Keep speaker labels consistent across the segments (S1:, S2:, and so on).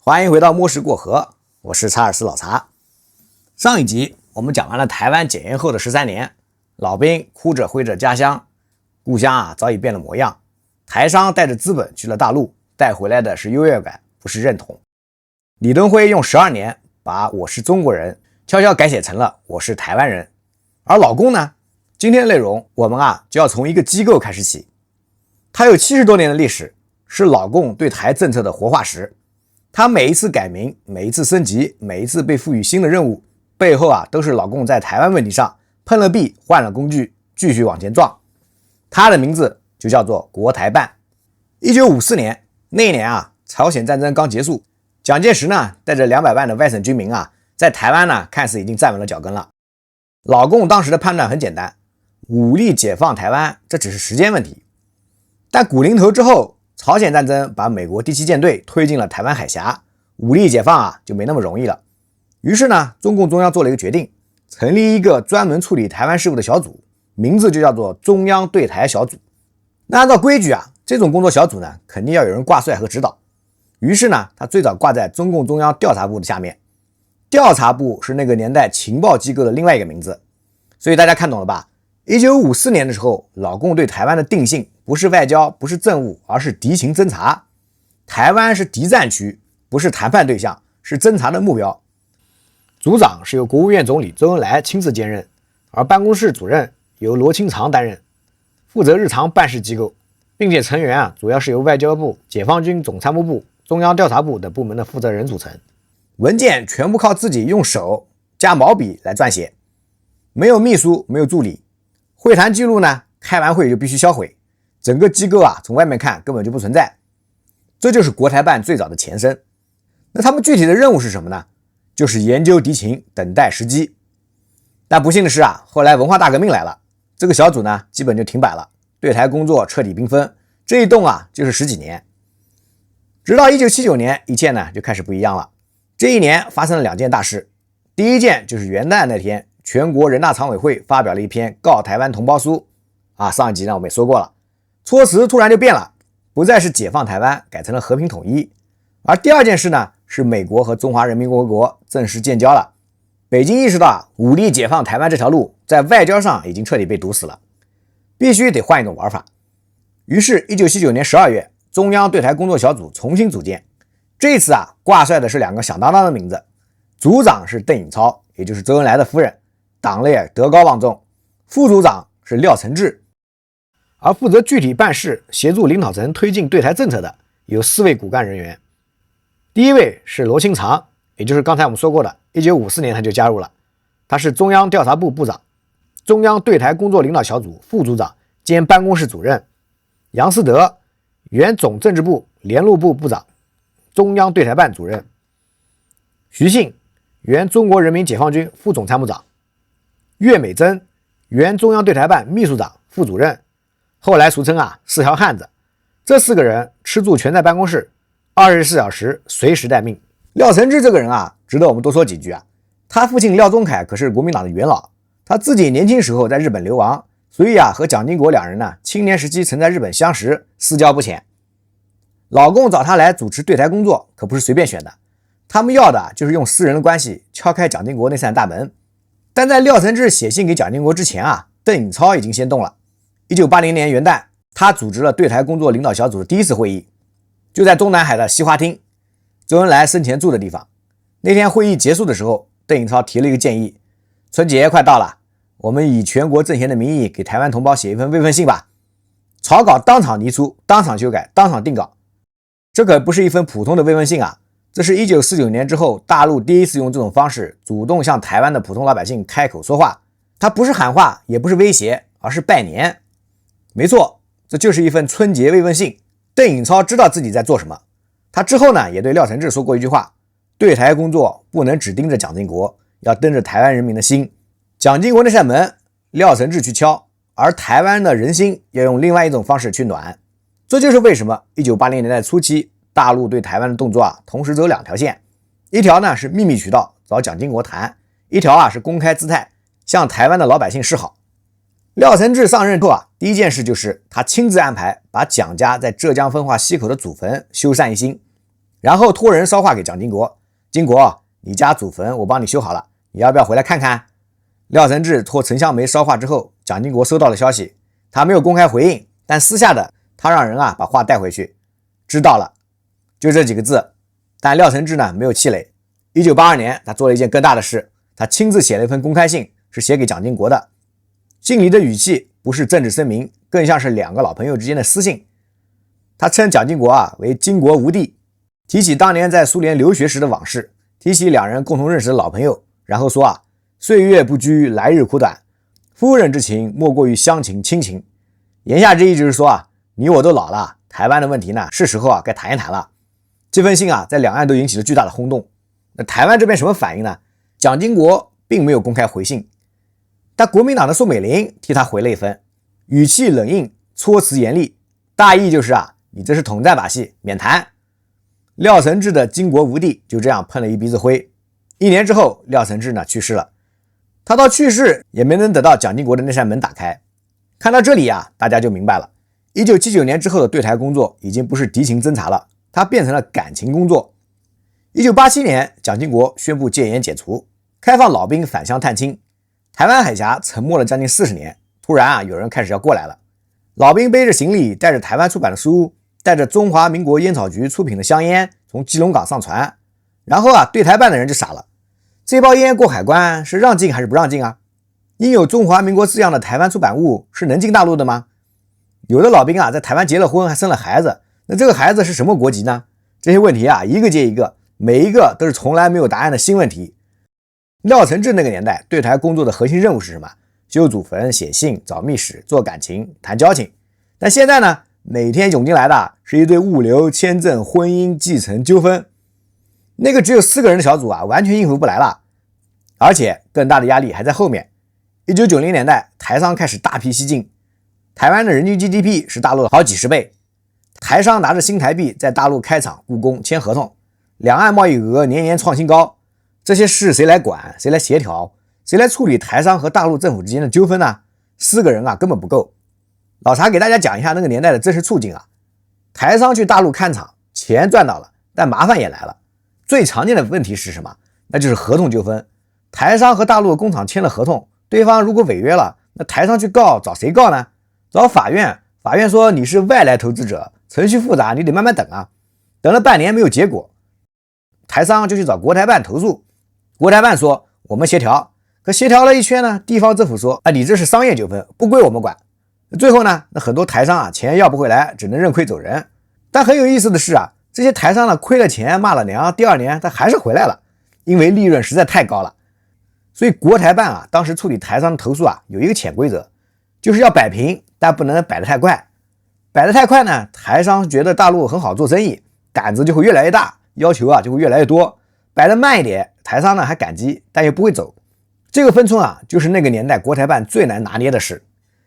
S1: 欢迎回到墨石过河，我是查尔斯老查。上一集我们讲完了台湾解严后的13年，老兵哭着挥着家乡，故乡早已变了模样。台商带着资本去了大陆，带回来的是优越感，不是认同。李登辉用12年把我是中国人悄悄改写成了我是台湾人。而老共呢，今天的内容我们就要从一个机构开始起。它有70多年的历史，是老共对台政策的活化石。它每一次改名，每一次升级，每一次被赋予新的任务，背后都是老共在台湾问题上碰了壁换了工具，继续往前撞。它的名字就叫做国台办。1954年那一年朝鲜战争刚结束，蒋介石呢带着200万的外省军民在台湾呢看似已经站稳了脚跟了。老共当时的判断很简单，武力解放台湾这只是时间问题。但古宁头之后，朝鲜战争把美国第7舰队推进了台湾海峡，武力解放就没那么容易了。于是呢，中共中央做了一个决定，成立一个专门处理台湾事务的小组，名字就叫做中央对台小组。那按照规矩这种工作小组呢，肯定要有人挂帅和指导。于是呢，他最早挂在中共中央调查部的下面。调查部是那个年代情报机构的另外一个名字。所以大家看懂了吧？1954年的时候，老共对台湾的定性不是外交，不是政务，而是敌情侦察。台湾是敌战区，不是谈判对象，是侦察的目标。组长是由国务院总理周恩来亲自兼任，而办公室主任由罗清长担任，负责日常办事机构，并且成员主要是由外交部、解放军总参谋部、中央调查部等部门的负责人组成。文件全部靠自己用手加毛笔来撰写，没有秘书，没有助理。会谈记录呢，开完会就必须销毁。整个机构从外面看根本就不存在。这就是国台办最早的前身。那他们具体的任务是什么呢？就是研究敌情，等待时机。但不幸的是后来文化大革命来了，这个小组呢基本就停摆了，对台工作彻底冰封。这一动就是10几年。直到1979年，一切呢就开始不一样了。这一年发生了2件大事。第一件就是元旦那天，全国人大常委会发表了一篇告台湾同胞书上一集呢我们也说过了，措辞突然就变了，不再是解放台湾，改成了和平统一。而第二件事呢，是美国和中华人民共和国正式建交了。北京意识到武力解放台湾这条路在外交上已经彻底被堵死了，必须得换一种玩法。于是1979年12月，中央对台工作小组重新组建。这次挂帅的是2个响当当的名字，组长是邓颖超，也就是周恩来的夫人，党内德高望重。副组长是廖承志，而负责具体办事、协助领导层推进对台政策的有4位骨干人员。第一位是罗清长，也就是刚才我们说过的1954年他就加入了，他是中央调查部部长、中央对台工作领导小组副组长兼办公室主任。杨思德，原总政治部联络部部长，中央对台办主任。徐信，原中国人民解放军副总参谋长。岳美珍，原中央对台办秘书长、副主任，后来俗称4条汉子。这4个人吃住全在办公室，24小时随时待命。廖承志这个人值得我们多说几句他父亲廖仲恺可是国民党的元老，他自己年轻时候在日本流亡，所以和蒋经国2人呢青年时期曾在日本相识，私交不浅。老共找他来主持对台工作可不是随便选的，他们要的就是用私人的关系敲开蒋经国那扇大门。但在廖承志写信给蒋经国之前邓颖超已经先动了。1980年元旦，他组织了对台工作领导小组的第一次会议，就在中南海的西花厅，周恩来生前住的地方。那天会议结束的时候，邓颖超提了一个建议，春节快到了，我们以全国政协的名义给台湾同胞写一封慰问信吧。草稿当场拟出，当场修改，当场定稿。这可不是一封普通的慰问信这是1949年之后大陆第一次用这种方式主动向台湾的普通老百姓开口说话。它不是喊话，也不是威胁，而是拜年。没错，这就是一份春节慰问信。邓颖超知道自己在做什么。他之后呢，也对廖承志说过一句话，对台工作不能只盯着蒋经国，要盯着台湾人民的心。蒋经国那扇门，廖承志去敲，而台湾的人心要用另外一种方式去暖。这就是为什么1980年代初期大陆对台湾的动作同时走2条线，一条呢是秘密渠道找蒋经国谈，一条是公开姿态向台湾的老百姓示好。廖承志上任后第一件事就是他亲自安排把蒋家在浙江分化溪口的祖坟修缮一新。然后托人捎话给蒋经国，经国，你家祖坟我帮你修好了，你要不要回来看看？廖承志托陈香梅捎话之后，蒋经国收到了消息，他没有公开回应，但私下的他让人把话带回去，知道了，就这几个字。但廖承志呢没有气馁。1982年他做了一件更大的事，他亲自写了一封公开信，是写给蒋经国的。信里的语气不是政治声明，更像是两个老朋友之间的私信。他称蒋经国为经国无弟，提起当年在苏联留学时的往事，提起两人共同认识的老朋友，然后说岁月不居，来日苦短，夫人之情莫过于乡情亲情。言下之意就是说你我都老了，台湾的问题呢是时候该谈一谈了。这封信在两岸都引起了巨大的轰动。那台湾这边什么反应呢？蒋经国并没有公开回信，但国民党的宋美龄替他回了一封，语气冷硬，措辞严厉，大意就是你这是统战把戏，免谈。廖承志的经国无弟就这样碰了一鼻子灰。1年之后，廖承志呢去世了，他到去世也没能得到蒋经国的那扇门打开。看到这里大家就明白了，1979年之后的对台工作已经不是敌情侦察了，它变成了感情工作。1987年，蒋经国宣布戒严解除，开放老兵返乡探亲，台湾海峡沉默了将近40年，突然有人开始要过来了。老兵背着行李，带着台湾出版的书，带着中华民国烟草局出品的香烟从基隆港上船，然后对台办的人就傻了，这包烟过海关是让进还是不让进印有中华民国字样的台湾出版物是能进大陆的吗？有的老兵在台湾结了婚还生了孩子，那这个孩子是什么国籍呢？这些问题一个接一个，每一个都是从来没有答案的新问题。廖承志那个年代对台工作的核心任务是什么？修祖坟、写信、找密史、做感情、谈交情。但现在呢，每天涌进来的是一堆物流、签证、婚姻、继承纠纷，那个只有4个人的小组完全应付不来了。而且更大的压力还在后面。1990年代，台商开始大批西进，台湾的人均 GDP 是大陆的好几十倍，台商拿着新台币在大陆开厂、雇工、签合同，两岸贸易额年年创新高。这些事谁来管？谁来协调？谁来处理台商和大陆政府之间的纠纷呢？4个人根本不够。老查给大家讲一下那个年代的真实处境台商去大陆看厂，钱赚到了，但麻烦也来了。最常见的问题是什么？那就是合同纠纷。台商和大陆的工厂签了合同，对方如果违约了，那台商去告，找谁告呢？找法院。法院说你是外来投资者，程序复杂，你得慢慢等等了半年没有结果，台商就去找国台办投诉。国台办说我们协调，可协调了一圈呢，地方政府说你这是商业纠纷，不归我们管。最后呢，那很多台商钱要不回来，只能认亏走人。但很有意思的是这些台商呢亏了钱骂了娘，第2年他还是回来了，因为利润实在太高了。所以国台办当时处理台商的投诉有一个潜规则，就是要摆平，但不能摆得太快。摆得太快呢，台商觉得大陆很好做生意，胆子就会越来越大，要求就会越来越多。摆得慢一点，台商呢还感激，但又不会走。这个分寸就是那个年代国台办最难拿捏的事。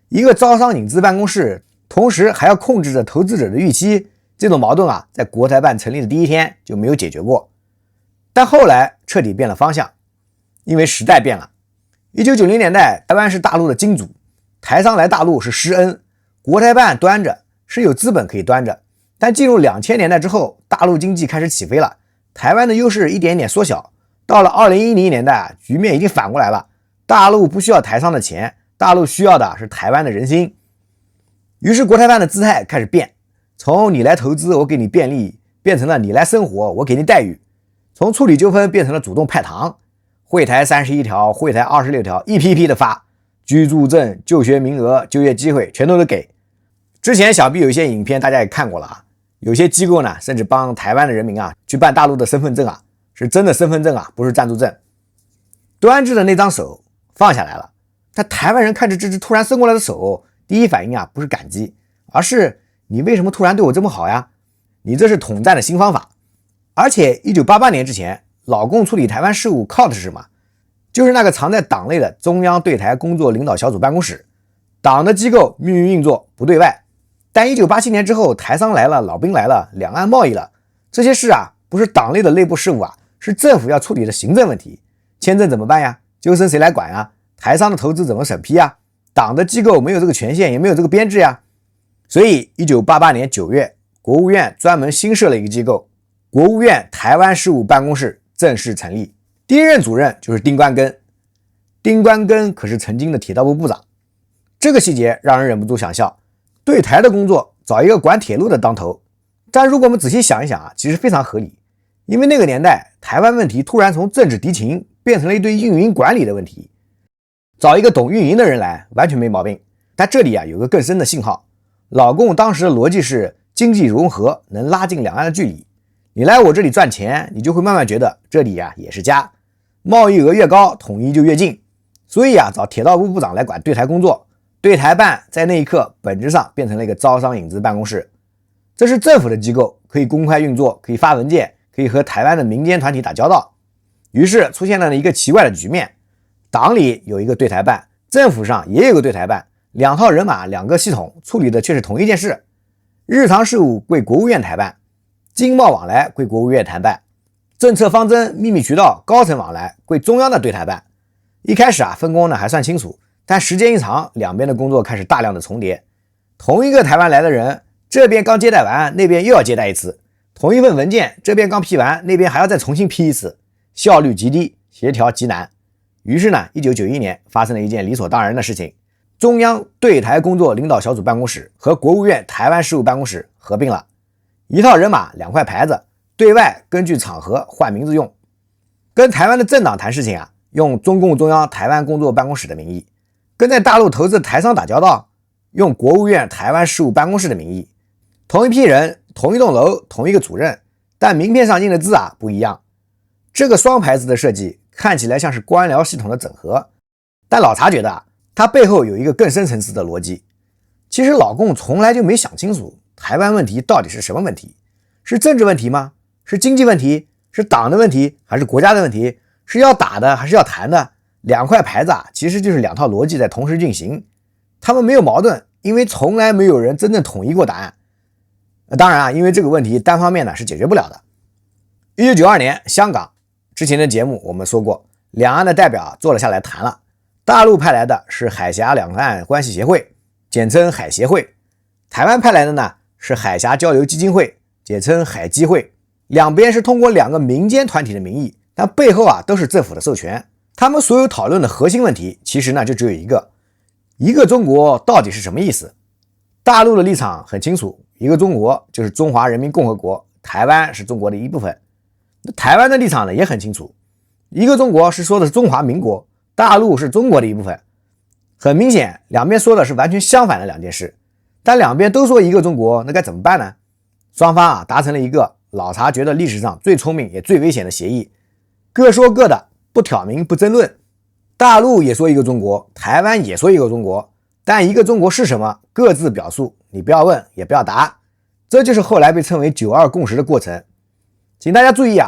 S1: 一个招商引资办公室，同时还要控制着投资者的预期，这种矛盾在国台办成立的第1天就没有解决过。但后来彻底变了方向，因为时代变了。1990年代，台湾是大陆的金主，台商来大陆是施恩，国台办端着是有资本可以端着。但进入2000年代之后，大陆经济开始起飞了，台湾的优势一点点缩小。到了2010年代局面已经反过来了，大陆不需要台商的钱，大陆需要的是台湾的人心。于是国台办的姿态开始变，从你来投资我给你便利，变成了你来生活我给你待遇。从处理纠纷变成了主动派糖，惠台31条，惠台26条，一批批的发，居住证、就学名额、就业机会全都给。之前想必有一些影片大家也看过了有些机构呢甚至帮台湾的人民去办大陆的身份证是真的身份证不是暂住证。端着的那张手放下来了，但台湾人看着这只突然伸过来的手，第一反应不是感激，而是你为什么突然对我这么好呀？你这是统战的新方法。而且1988年之前，老共处理台湾事务靠的是什么？就是那个藏在党内的中央对台工作领导小组办公室，党的机构命运运作不对外。但1987年之后，台商来了，老兵来了，两岸贸易了，这些事不是党内的内部事务是政府要处理的行政问题。签证怎么办呀？纠纷谁来管呀？台商的投资怎么审批呀？党的机构没有这个权限，也没有这个编制呀。所以1988年9月，国务院专门新设了一个机构，国务院台湾事务办公室正式成立，第一任主任就是丁关根。丁关根可是曾经的铁道部部长，这个细节让人忍不住想笑。对台的工作找一个管铁路的当头，但如果我们仔细想一想其实非常合理，因为那个年代台湾问题突然从政治敌情变成了一堆运营管理的问题，找一个懂运营的人来完全没毛病。但这里有个更深的信号，老共当时的逻辑是经济融合能拉近两岸的距离，你来我这里赚钱，你就会慢慢觉得这里也是家，贸易额越高，统一就越近。所以找铁道部部长来管对台工作，对台办在那一刻本质上变成了一个招商引资办公室，这是政府的机构，可以公开运作，可以发文件，可以和台湾的民间团体打交道。于是出现了一个奇怪的局面，党里有一个对台办，政府上也有个对台办，两套人马两个系统处理的却是同一件事，日常事务归国务院台办，经贸往来归国务院台办，政策方针秘密渠道高层往来归中央的对台办。一开始分工还算清楚，但时间一长，两边的工作开始大量的重叠。同一个台湾来的人，这边刚接待完，那边又要接待一次，同一份文件，这边刚批完，那边还要再重新批一次，效率极低，协调极难。于是1991年发生了一件理所当然的事情，中央对台工作领导小组办公室和国务院台湾事务办公室合并了，一套人马两块牌子，对外根据场合换名字用。跟台湾的政党谈事情用中共中央台湾工作办公室的名义，跟在大陆投资台商打交道，用国务院台湾事务办公室的名义。同一批人，同一栋楼，同一个主任，但名片上印的字不一样。这个双牌子的设计看起来像是官僚系统的整合，但老查觉得它背后有一个更深层次的逻辑。其实老共从来就没想清楚台湾问题到底是什么问题，是政治问题吗？是经济问题？是党的问题？还是国家的问题？是要打的还是要谈的？两块牌子其实就是两套逻辑在同时运行，他们没有矛盾，因为从来没有人真正统一过答案。当然因为这个问题单方面是解决不了的。1992年香港，之前的节目我们说过，两岸的代表坐了下来谈了，大陆派来的是海峡两岸关系协会，简称海协会，台湾派来的是海峡交流基金会，简称海基会。两边是通过两个民间团体的名义，但背后都是政府的授权。他们所有讨论的核心问题其实就只有一个中国到底是什么意思？大陆的立场很清楚，一个中国就是中华人民共和国，台湾是中国的一部分。台湾的立场也很清楚，一个中国是说的是中华民国，大陆是中国的一部分。很明显两边说的是完全相反的两件事，但两边都说一个中国，那该怎么办呢？双方达成了一个老查觉得历史上最聪明也最危险的协议，各说各的，不挑明不争论。大陆也说一个中国，台湾也说一个中国，但一个中国是什么，各自表述，你不要问也不要答。这就是后来被称为92共识的过程。请大家注意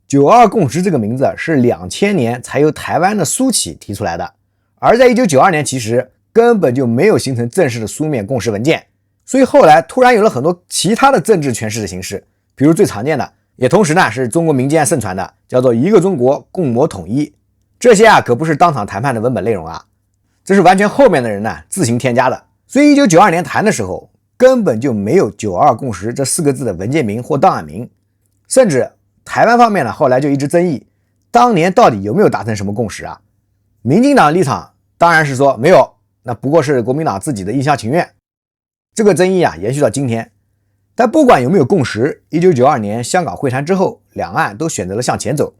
S1: 92共识这个名字是2000年才由台湾的苏起提出来的，而在1992年其实根本就没有形成正式的书面共识文件，所以后来突然有了很多其他的政治诠释的形式，比如最常见的，也同时是中国民间盛传的，叫做一个中国共谋统一。这些可不是当场谈判的文本内容这是完全后面的人自行添加的。所以1992年谈的时候根本就没有92共识这4个字的文件名或档案名，甚至台湾方面后来就一直争议当年到底有没有达成什么共识民进党的立场当然是说没有，那不过是国民党自己的一厢情愿。这个争议延续到今天。但不管有没有共识，1992年香港会谈之后，两岸都选择了向前走。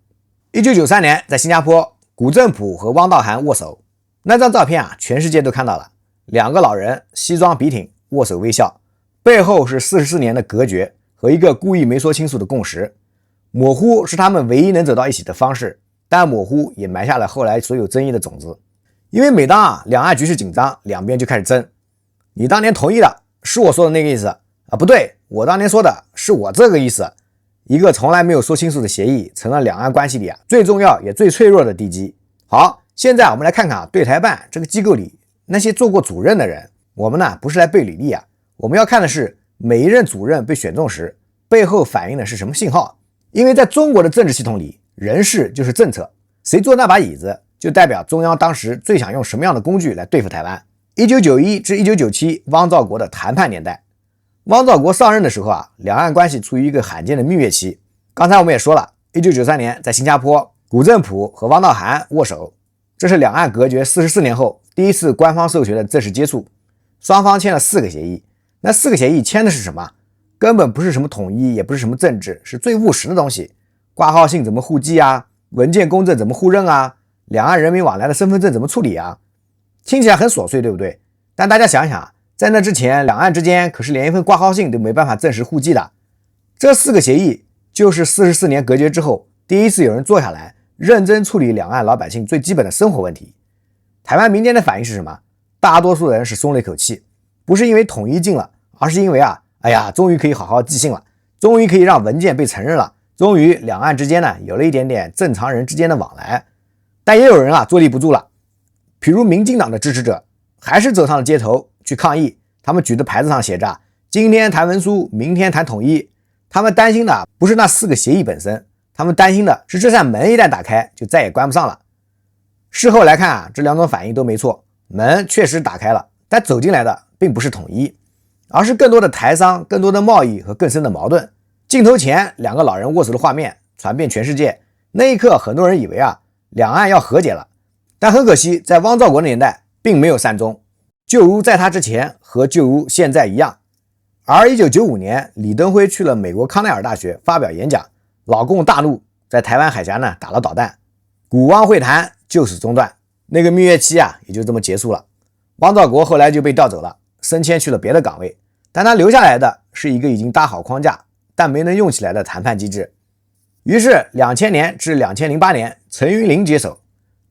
S1: 1993年在新加坡，古正甫和汪道涵握手，那张照片全世界都看到了，两个老人西装笔挺，握手微笑，背后是44年的隔绝和一个故意没说清楚的共识。模糊是他们唯一能走到一起的方式，但模糊也埋下了后来所有争议的种子。因为每当两岸局势紧张，两边就开始争，你当年同意的是我说的那个意思不对，我当年说的是我这个意思。一个从来没有说清楚的协议成了两岸关系里最重要也最脆弱的地基。好，现在我们来看看对台办这个机构里那些做过主任的人。我们不是来背履历我们要看的是每一任主任被选中时背后反映的是什么信号。因为在中国的政治系统里，人事就是政策，谁坐那把椅子就代表中央当时最想用什么样的工具来对付台湾。1991至1997汪兆国的谈判年代，汪兆国上任的时候两岸关系处于一个罕见的蜜月期，刚才我们也说了，1993年在新加坡，古振甫和汪道涵握手，这是两岸隔绝44年后第一次官方授权的正式接触。双方签了4个协议，那4个协议签的是什么？根本不是什么统一，也不是什么政治，是最务实的东西。挂号信怎么互寄啊？文件公证怎么互认啊？两岸人民往来的身份证怎么处理啊？听起来很琐碎，对不对？但大家想想，在那之前，两岸之间可是连一份挂号信都没办法证实互寄的。这4个协议就是44年隔绝之后第一次有人坐下来认真处理两岸老百姓最基本的生活问题。台湾民间的反应是什么？大多数人是松了一口气，不是因为统一近了，而是因为哎呀，终于可以好好寄信了，终于可以让文件被承认了，终于两岸之间呢有了一点点正常人之间的往来。但也有人坐立不住了，比如民进党的支持者还是走上了街头去抗议，他们举的牌子上写着今天谈文书，明天谈统一。他们担心的不是那4个协议本身，他们担心的是这扇门一旦打开就再也关不上了。事后来看这2种反应都没错，门确实打开了，但走进来的并不是统一，而是更多的台商、更多的贸易和更深的矛盾。镜头前2个老人握手的画面传遍全世界，那一刻很多人以为两岸要和解了，但很可惜在汪兆国的年代并没有善终，就如在他之前和就如现在一样。而1995年李登辉去了美国康奈尔大学发表演讲，老共大怒，在台湾海峡呢打了导弹，古汪会谈就此中断，那个蜜月期也就这么结束了。汪兆国后来就被调走了，升迁去了别的岗位，但他留下来的是一个已经搭好框架但没能用起来的谈判机制。于是2000年至2008年陈云林接手，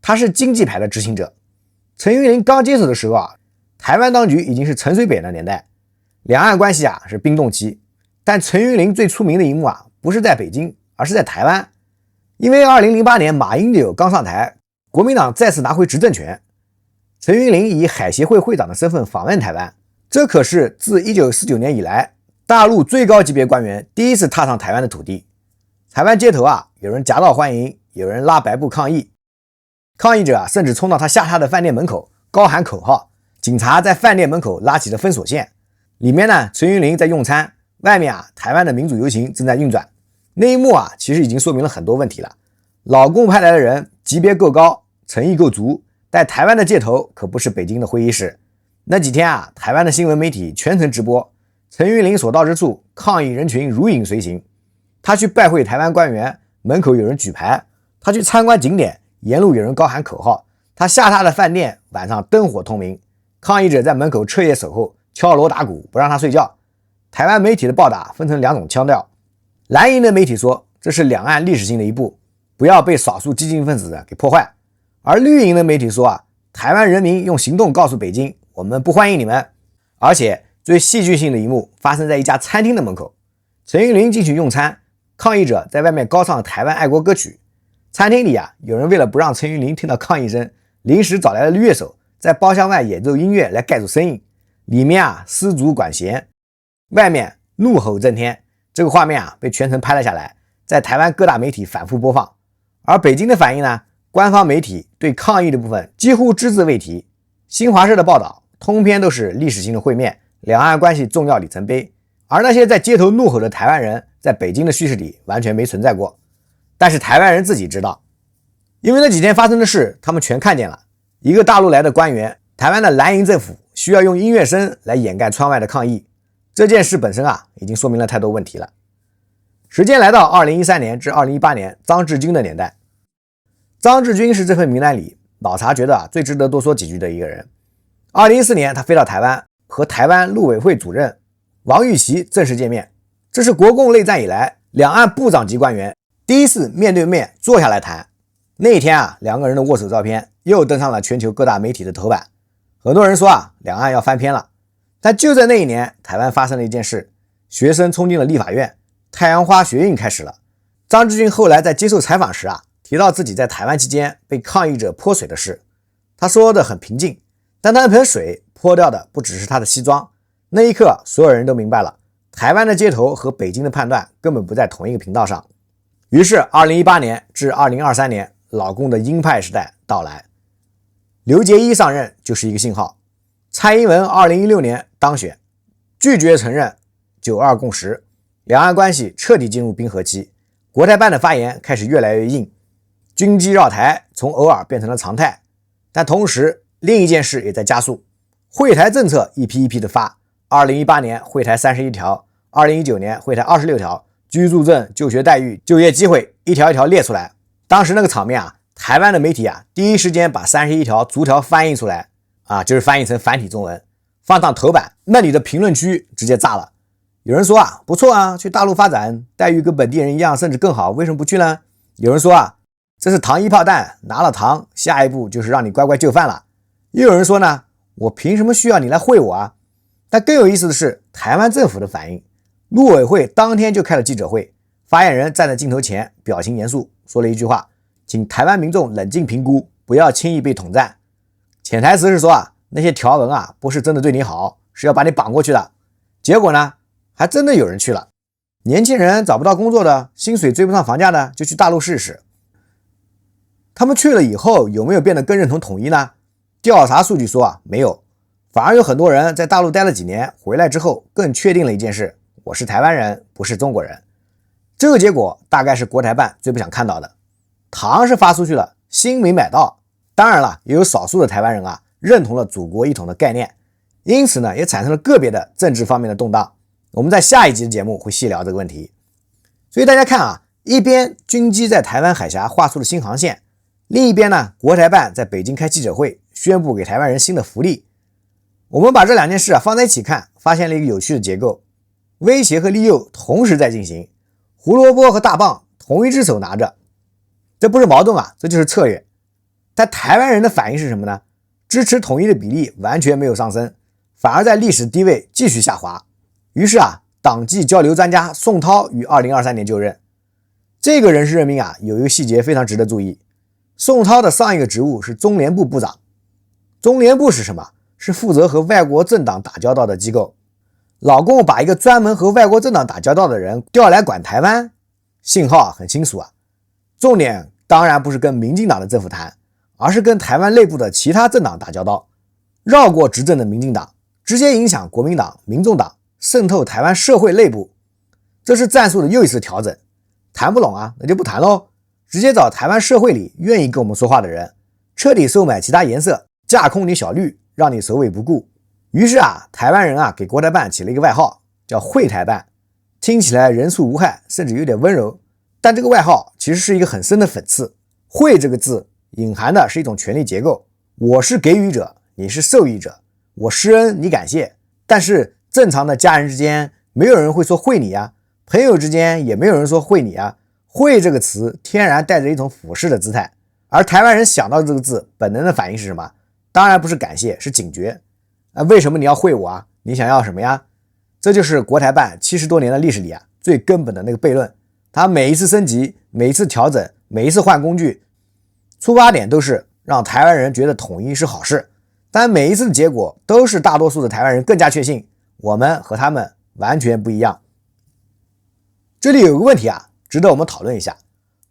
S1: 他是经济派的执行者。陈云林刚接手的时候台湾当局已经是陈水扁的年代，两岸关系是冰冻期。但陈云林最出名的一幕不是在北京，而是在台湾。因为2008年马英九刚上台，国民党再次拿回执政权，陈云林以海协会会长的身份访问台湾，这可是自1949年以来大陆最高级别官员第一次踏上台湾的土地。台湾街头有人夹道欢迎，有人拉白布抗议，抗议者甚至冲到他下榻的饭店门口高喊口号，警察在饭店门口拉起了封锁线。里面呢，陈云林在用餐，外面台湾的民主游行正在运转。那一幕其实已经说明了很多问题了。老共派来的人级别够高，诚意够足，但台湾的街头可不是北京的会议室。那几天台湾的新闻媒体全程直播，陈云林所到之处，抗议人群如影随形。他去拜会台湾官员，门口有人举牌；他去参观景点，沿路有人高喊口号；他下榻的饭店晚上灯火通明，抗议者在门口彻夜守候，敲锣打鼓不让他睡觉。台湾媒体的报道分成2种腔调，蓝营的媒体说这是两岸历史性的一步，不要被少数激进分子给破坏；而绿营的媒体说台湾人民用行动告诉北京，我们不欢迎你们。而且最戏剧性的一幕发生在一家餐厅的门口，陈云林进去用餐，抗议者在外面高唱台湾爱国歌曲。餐厅里有人为了不让陈云林听到抗议声，临时找来了乐手在包厢外演奏音乐来盖住声音，里面丝竹管弦，外面怒吼震天。这个画面被全程拍了下来，在台湾各大媒体反复播放。而北京的反应呢，官方媒体对抗议的部分几乎只字未提。新华社的报道通篇都是历史性的会面，两岸关系重要里程碑，而那些在街头怒吼的台湾人在北京的叙事里完全没存在过。但是台湾人自己知道，因为那几天发生的事他们全看见了。一个大陆来的官员，台湾的蓝营政府需要用音乐声来掩盖窗外的抗议，这件事本身已经说明了太多问题了。时间来到2013年至2018年张志军的年代，张志军是这份名单里老查觉得最值得多说几句的一个人。2014年他飞到台湾，和台湾陆委会主任王玉琦正式见面，这是国共内战以来两岸部长级官员第一次面对面坐下来谈。那一天2个人的握手照片又登上了全球各大媒体的头版，很多人说两岸要翻篇了。但就在那一年，台湾发生了一件事，学生冲进了立法院，太阳花学运开始了。张志军后来在接受采访时提到自己在台湾期间被抗议者泼水的事，他说的很平静，但那盆水泼掉的不只是他的西装。那一刻所有人都明白了，台湾的街头和北京的判断根本不在同一个频道上。于是2018年至2023年老共的鹰派时代到来，刘捷一上任就是一个信号。蔡英文2016年当选，拒绝承认9·2共识，两岸关系彻底进入冰河期，国台办的发言开始越来越硬，军机绕台从偶尔变成了常态。但同时，另一件事也在加速，惠台政策一批一批的发。2018年惠台31条，2019年惠台26条，居住证、就学待遇、就业机会一条一条列出来。当时那个场面啊，台湾的媒体啊，第一时间把31条逐条翻译出来啊，就是翻译成繁体中文，放上头版。那里的评论区直接炸了。有人说啊，不错啊，去大陆发展，待遇跟本地人一样，甚至更好，为什么不去呢？有人说啊，这是糖衣炮弹，拿了糖，下一步就是让你乖乖就范了。又有人说呢，我凭什么需要你来惠我啊？但更有意思的是，台湾政府的反应，陆委会当天就开了记者会，发言人站在镜头前，表情严肃，说了一句话，请台湾民众冷静评估，不要轻易被统战。潜台词是说啊，那些条文啊，不是真的对你好，是要把你绑过去的。结果呢，还真的有人去了。年轻人找不到工作的，薪水追不上房价的，就去大陆试试。他们去了以后，有没有变得更认同统一呢？调查数据说啊，没有，反而有很多人在大陆待了几年，回来之后更确定了一件事，我是台湾人，不是中国人。这个结果大概是国台办最不想看到的。糖是发出去了，心没买到。当然了，也有少数的台湾人啊，认同了祖国一统的概念，因此呢，也产生了个别的政治方面的动荡。我们在下一集的节目会细聊这个问题。所以大家看啊，一边军机在台湾海峡画出了新航线，另一边呢，国台办在北京开记者会，宣布给台湾人新的福利。我们把这两件事啊放在一起看，发现了一个有趣的结构，威胁和利诱同时在进行，胡萝卜和大棒同一只手拿着，这不是矛盾啊，这就是策略。但台湾人的反应是什么呢？支持统一的比例完全没有上升，反而在历史低位继续下滑。于是啊，党纪交流专家宋涛于2023年就任。这个人事任命啊，有一个细节非常值得注意。宋涛的上一个职务是中联部部长。中联部是什么？是负责和外国政党打交道的机构。老共把一个专门和外国政党打交道的人调来管台湾，信号很清楚啊。重点当然不是跟民进党的政府谈，而是跟台湾内部的其他政党打交道，绕过执政的民进党，直接影响国民党、民众党，渗透台湾社会内部。这是战术的又一次调整。谈不拢啊，那就不谈咯，直接找台湾社会里愿意跟我们说话的人，彻底收买其他颜色，架空你小绿，让你首尾不顾。于是啊，台湾人啊给国台办起了一个外号，叫惠台办，听起来人畜无害，甚至有点温柔。但这个外号其实是一个很深的讽刺。惠这个字隐含的是一种权力结构，我是给予者，你是受益者，我施恩你感谢。但是正常的家人之间，没有人会说惠你啊，朋友之间也没有人说惠你啊。惠这个词天然带着一种俯视的姿态，而台湾人想到这个字，本能的反应是什么？当然不是感谢，是警觉。为什么你要惠我啊？你想要什么呀？这就是国台办70多年的历史里啊，最根本的那个悖论。他每一次升级，每一次调整，每一次换工具，出发点都是让台湾人觉得统一是好事，但每一次的结果都是大多数的台湾人更加确信我们和他们完全不一样。这里有个问题啊，值得我们讨论一下，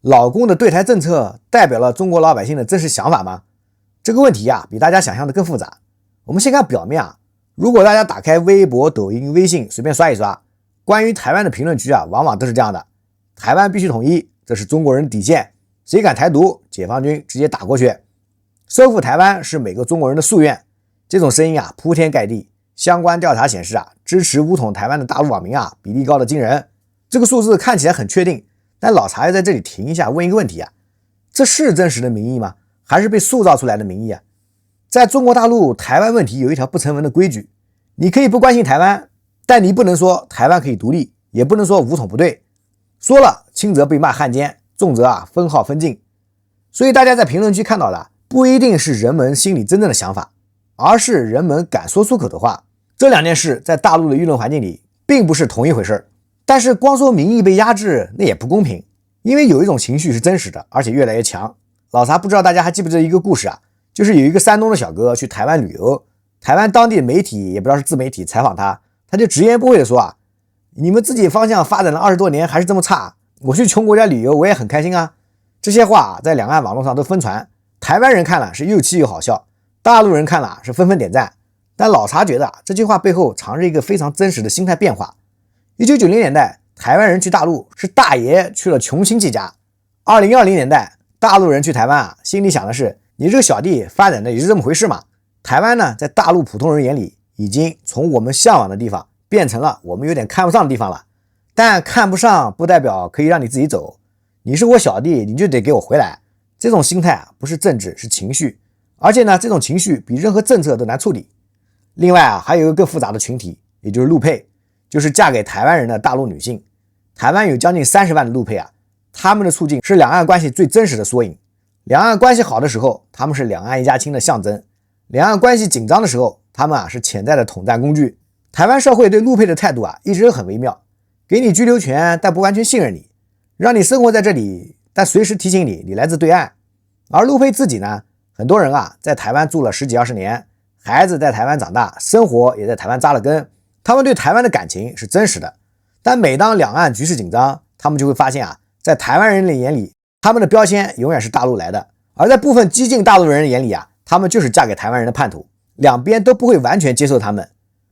S1: 老共的对台政策代表了中国老百姓的真实想法吗？这个问题啊，比大家想象的更复杂。我们先看表面啊，如果大家打开微博、抖音、微信随便刷一刷，关于台湾的评论区啊，往往都是这样的：台湾必须统一，这是中国人底线，谁敢台独，解放军直接打过去。收复台湾是每个中国人的夙愿。这种声音啊，铺天盖地。相关调查显示啊，支持武统台湾的大陆网民啊，比例高得惊人。这个数字看起来很确定，但老查要在这里停一下，问一个问题啊：这是真实的民意吗？还是被塑造出来的民意啊？在中国大陆，台湾问题有一条不成文的规矩，你可以不关心台湾，但你不能说台湾可以独立，也不能说武统不对。说了，轻则被骂汉奸，重则啊分号分晋。所以大家在评论区看到的，不一定是人们心里真正的想法，而是人们敢说出口的话。这两件事在大陆的舆论环境里，并不是同一回事。但是光说民意被压制，那也不公平，因为有一种情绪是真实的，而且越来越强。老查不知道大家还记不记得一个故事啊？就是有一个山东的小哥去台湾旅游，台湾当地的媒体也不知道是自媒体采访他，他就直言不讳的说啊，你们自己方向发展了20多年还是这么差，我去穷国家旅游我也很开心啊。这些话在两岸网络上都疯传，台湾人看了是又气又好笑，大陆人看了是纷纷点赞。但老查觉得这句话背后藏着一个非常真实的心态变化。1990年代台湾人去大陆是大爷去了穷亲戚家。2020年代，大陆人去台湾啊，心里想的是你这个小弟发展的也是这么回事嘛。台湾呢，在大陆普通人眼里，已经从我们向往的地方变成了我们有点看不上的地方了。但看不上不代表可以让你自己走，你是我小弟，你就得给我回来。这种心态啊，不是政治，是情绪。而且呢，这种情绪比任何政策都难处理。另外啊，还有一个更复杂的群体，也就是陆配，就是嫁给台湾人的大陆女性。台湾有将近30万的陆配啊，他们的处境是两岸关系最真实的缩影。两岸关系好的时候，他们是两岸一家亲的象征；两岸关系紧张的时候，他们啊是潜在的统战工具。台湾社会对陆配的态度啊，一直很微妙，给你居留权，但不完全信任你，让你生活在这里，但随时提醒你来自对岸。而陆配自己呢，很多人啊在台湾住了10几20年，孩子在台湾长大，生活也在台湾扎了根，他们对台湾的感情是真实的。但每当两岸局势紧张，他们就会发现啊，在台湾人的眼里，他们的标签永远是大陆来的；而在部分激进大陆人的眼里啊，他们就是嫁给台湾人的叛徒，两边都不会完全接受他们，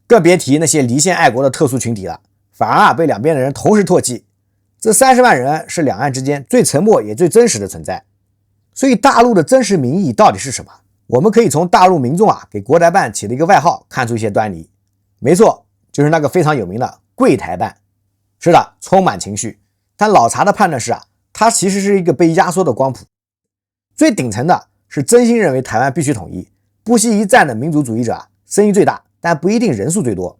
S1: 更别提那些离线爱国的特殊群体了，反而啊被两边的人同时唾弃。这30万人是两岸之间最沉默也最真实的存在。所以大陆的真实民意到底是什么？我们可以从大陆民众啊给国台办起了一个外号看出一些端倪。没错，就是那个非常有名的柜台办。是的，充满情绪，但老查的判断是啊，它其实是一个被压缩的光谱。最顶层的是真心认为台湾必须统一，不惜一战的民族主义者啊，声音最大，但不一定人数最多。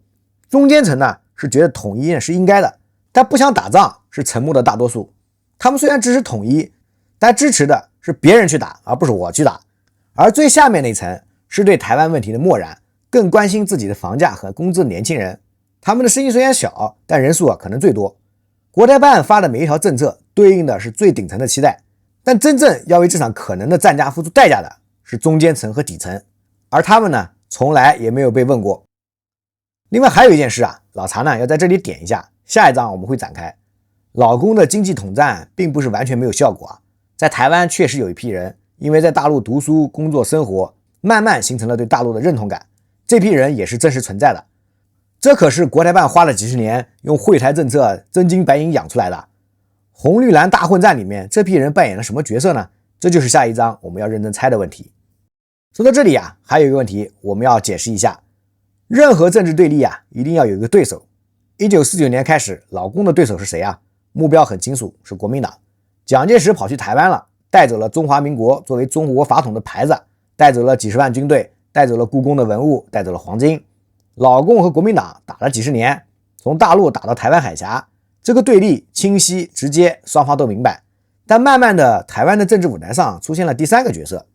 S1: 中间层呢是觉得统一是应该的，但不想打仗，是沉默的大多数。他们虽然支持统一，但支持的是别人去打，而不是我去打。而最下面那层是对台湾问题的漠然，更关心自己的房价和工资的年轻人。他们的声音虽然小，但人数可能最多。国台办发的每一条政策对应的是最顶层的期待，但真正要为这场可能的战架付出代价的是中间层和底层，而他们呢，从来也没有被问过。另外还有一件事啊，老查呢要在这里点一下，下一章我们会展开。老公的经济统战并不是完全没有效果啊，在台湾确实有一批人因为在大陆读书、工作、生活，慢慢形成了对大陆的认同感，这批人也是真实存在的。这可是国台办花了几十年用惠台政策真金白银养出来的。红绿蓝大混战里面，这批人扮演了什么角色呢？这就是下一章我们要认真猜的问题。说到这里啊，还有一个问题我们要解释一下，任何政治对立啊，一定要有一个对手。1949年开始，老公的对手是谁啊？目标很清楚，是国民党。蒋介石跑去台湾了，带走了中华民国作为中国法统的牌子，带走了几十万军队，带走了故宫的文物，带走了黄金。老共和国民党打了几十年，从大陆打到台湾海峡，这个对立清晰直接，双方都明白。但慢慢的，台湾的政治舞台上出现了第三个角色。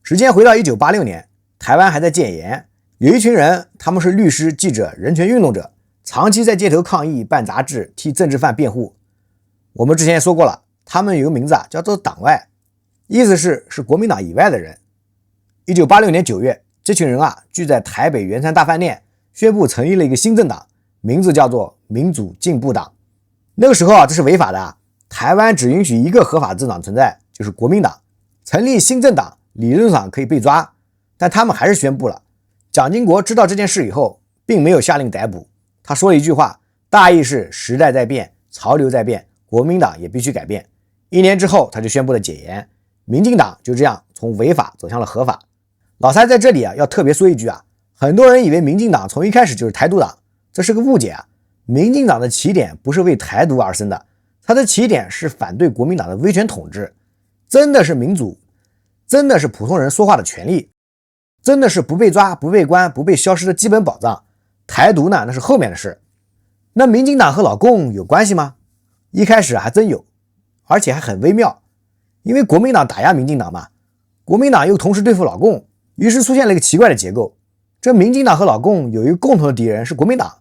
S1: 时间回到1986年，台湾还在戒严，有一群人，他们是律师、记者、人权运动者，长期在街头抗议、办杂志，替政治犯辩护。我们之前说过了，他们有个名字啊，叫做党外，意思是国民党以外的人。1986年9月，这群人啊聚在台北圆山大饭店，宣布成立了一个新政党，名字叫做民主进步党。那个时候啊，这是违法的啊，台湾只允许一个合法政党存在，就是国民党。成立新政党理论上可以被抓，但他们还是宣布了。蒋经国知道这件事以后，并没有下令逮捕，他说了一句话，大意是时代在变，潮流在变，国民党也必须改变。1年之后，他就宣布了解严，民进党就这样从违法走向了合法。老蔡在这里啊要特别说一句啊，很多人以为民进党从一开始就是台独党，这是个误解啊。民进党的起点不是为台独而生的，它的起点是反对国民党的威权统治，真的是民主，真的是普通人说话的权利，真的是不被抓、不被关、不被消失的基本保障。台独呢，那是后面的事。那民进党和老共有关系吗？一开始还真有，而且还很微妙，因为国民党打压民进党嘛，国民党又同时对付老共，于是出现了一个奇怪的结构，这民进党和老共有一个共同的敌人是国民党，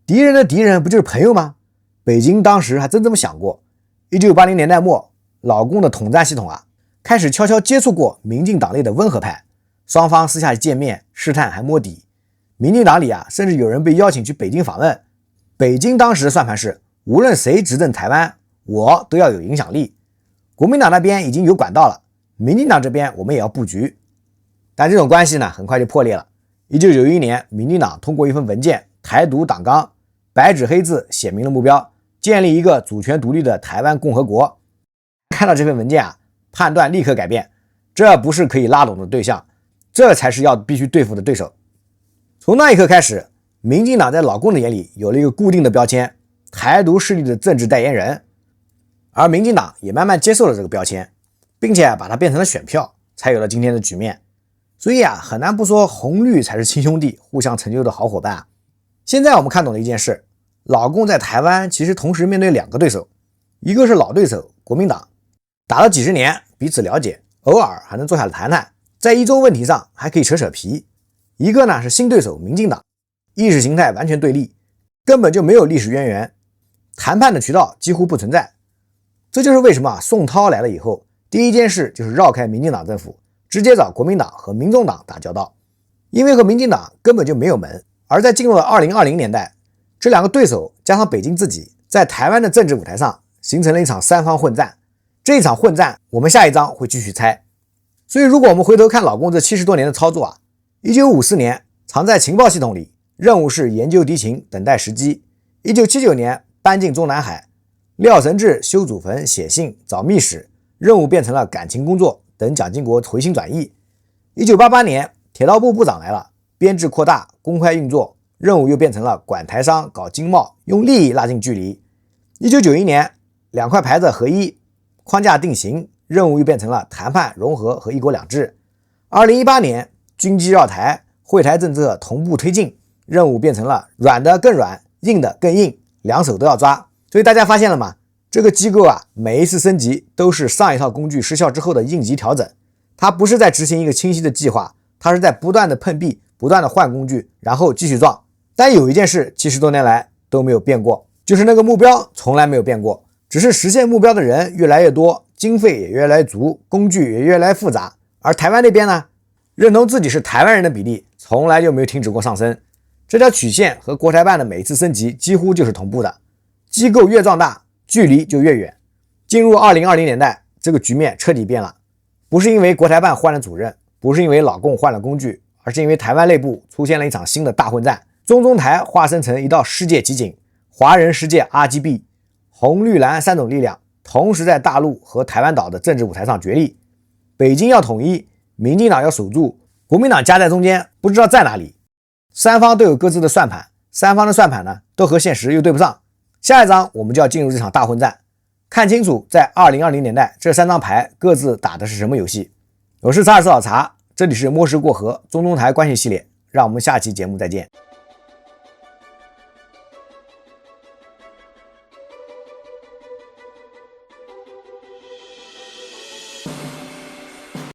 S1: 敌人的敌人不就是朋友吗？北京当时还真这么想过。1980年代末，老共的统战系统啊，开始悄悄接触过民进党内的温和派，双方私下见面试探还摸底。民进党里啊，甚至有人被邀请去北京访问。北京当时的算盘是，无论谁执政台湾，我都要有影响力。国民党那边已经有管道了，民进党这边我们也要布局。但这种关系呢，很快就破裂了。1991年，民进党通过一份文件《台独党纲》，白纸黑字写明了目标，建立一个主权独立的台湾共和国。看到这份文件啊，判断立刻改变，这不是可以拉拢的对象，这才是必须对付的对手。从那一刻开始，民进党在老共的眼里有了一个固定的标签，台独势力的政治代言人，而民进党也慢慢接受了这个标签，并且把它变成了选票，才有了今天的局面。所以啊，很难不说红绿才是亲兄弟，互相成就的好伙伴啊。现在我们看懂了一件事，老共在台湾其实同时面对两个对手，一个是老对手国民党，打了几十年，彼此了解，偶尔还能坐下来谈谈，在一中问题上还可以扯扯皮。一个呢是新对手民进党，意识形态完全对立，根本就没有历史渊源，谈判的渠道几乎不存在。这就是为什么宋涛来了以后，第一件事就是绕开民进党政府，直接找国民党和民众党打交道，因为和民进党根本就没有门。而在进入了2020年代，这两个对手加上北京自己，在台湾的政治舞台上形成了一场三方混战。这一场混战，我们下一章会继续猜。所以如果我们回头看老共这70多年的操作啊，1954年藏在情报系统里，任务是研究敌情，等待时机。1979年搬进中南海，廖承志修祖坟、写信、找密使，任务变成了感情工作，等蒋经国回心转意。1988年铁道部部长来了，编制扩大，公开运作，任务又变成了管台商、搞经贸，用利益拉近距离。1991年两块牌子合一，框架定型，任务又变成了谈判、融合和一国两制。2018年军机绕台，惠台政策同步推进，任务变成了软的更软，硬的更硬，两手都要抓。所以大家发现了吗？这个机构啊，每一次升级都是上一套工具失效之后的应急调整，它不是在执行一个清晰的计划，它是在不断的碰壁，不断的换工具，然后继续撞。但有一件事70多年来都没有变过，就是那个目标从来没有变过，只是实现目标的人越来越多，经费也越来越足，工具也越来越复杂。而台湾那边呢，认同自己是台湾人的比例从来就没有停止过上升，这条曲线和国台办的每次升级几乎就是同步的，机构越壮大，距离就越远。进入2020年代，这个局面彻底变了，不是因为国台办换了主任，不是因为老共换了工具，而是因为台湾内部出现了一场新的大混战。中台化身成一道世界奇景，华人世界 RGB， 红绿蓝三种力量同时在大陆和台湾岛的政治舞台上角力。北京要统一，民进党要守住，国民党夹在中间，不知道在哪里。三方都有各自的算盘，三方的算盘呢，都和现实又对不上。下一章我们就要进入这场大混战，看清楚在2020年代这三张牌各自打的是什么游戏。我是查尔斯老查，这里是摸石过河中台关系系列，让我们下期节目再见。